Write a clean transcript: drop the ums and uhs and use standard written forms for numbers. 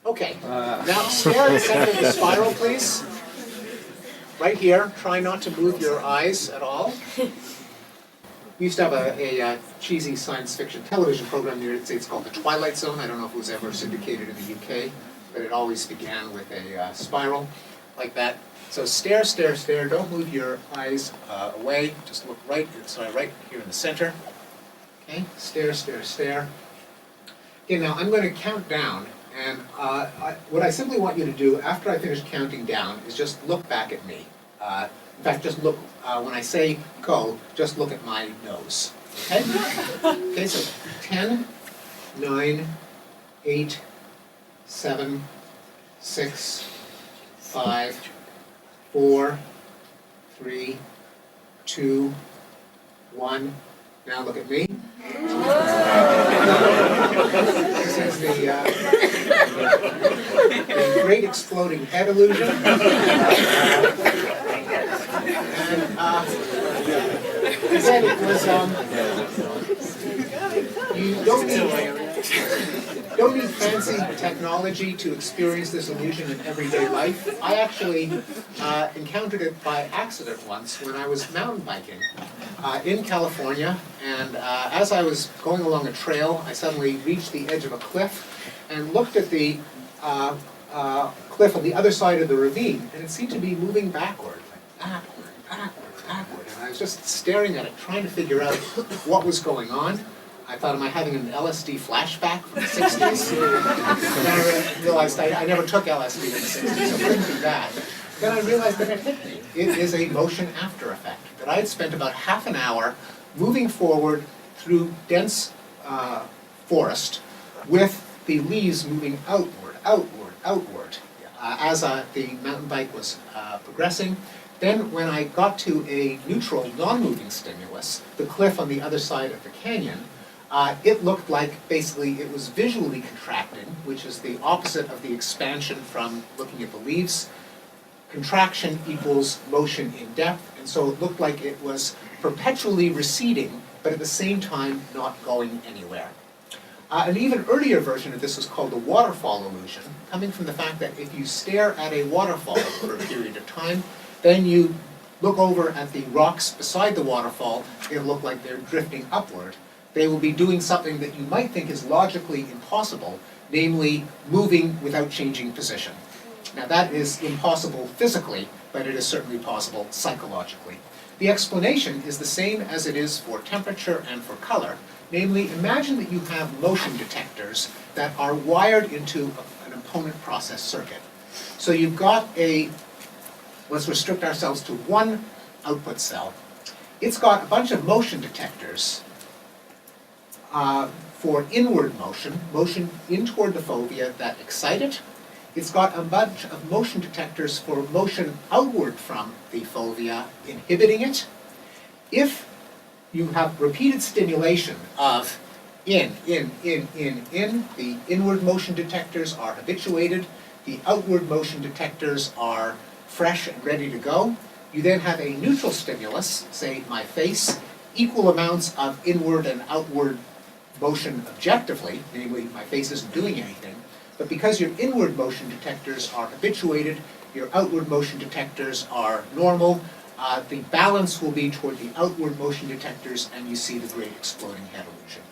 Okay, now stare at the center of the spiral, please. Right here. Try not to move your eyes at all. We used to have a cheesy science fiction television program in the United States called The Twilight Zone. I don't know if it was ever syndicated in the UK, but it always began with a spiral like that. So stare, stare, stare. Don't move your eyes away. Just look right here in the center. Okay, stare, stare, stare. Okay, now I'm going to count down, and what I simply want you to do after I finish counting down is just look back at me. In fact, just look, when I say go, just look at my nose. Okay? Okay, so 10, 9, 8, 7, 6, 5, 4, 3, 2, 1. Now look at me. This is the great exploding head illusion. Again, it was, you don't need fancy technology to experience this illusion in everyday life. I actually encountered it by accident once when I was mountain biking in California, and as I was going along a trail, I suddenly reached the edge of a cliff and looked at the cliff on the other side of the ravine, and it seemed to be moving backward, backward, and I was just staring at it, trying to figure out what was going on. I thought, am I having an LSD flashback from the 60s? And then I realized I never took LSD in the 60s, so it couldn't be that. Then I realized that it hit me. It is a motion after effect. That I had spent about half an hour moving forward through dense forest with the leaves moving outward, as the mountain bike was progressing. Then when I got to a neutral, non-moving stimulus, the cliff on the other side of the canyon, it looked like basically it was visually contracting, which is the opposite of the expansion from looking at the leaves. Contraction equals motion in depth, and so it looked like it was perpetually receding, but at the same time not going anywhere. An even earlier version of this was called the waterfall illusion, coming from the fact that if you stare at a waterfall for a period of time, then you look over at the rocks beside the waterfall, it'll look like they're drifting upward. They will be doing something that you might think is logically impossible, namely moving without changing position. Now that is impossible physically, but it is certainly possible psychologically. The explanation is the same as it is for temperature and for color. Namely, imagine that you have motion detectors that are wired into an opponent process circuit. So you've got let's restrict ourselves to one output cell. It's got a bunch of motion detectors for inward motion, motion in toward the fovea that excite it. It's got a bunch of motion detectors for motion outward from the fovea, inhibiting it. If you have repeated stimulation of in, the inward motion detectors are habituated, the outward motion detectors are fresh and ready to go. You then have a neutral stimulus, say my face, equal amounts of inward and outward motion objectively, namely my face isn't doing anything, but because your inward motion detectors are habituated, your outward motion detectors are normal, the balance will be toward the outward motion detectors, and you see the great exploding head illusion.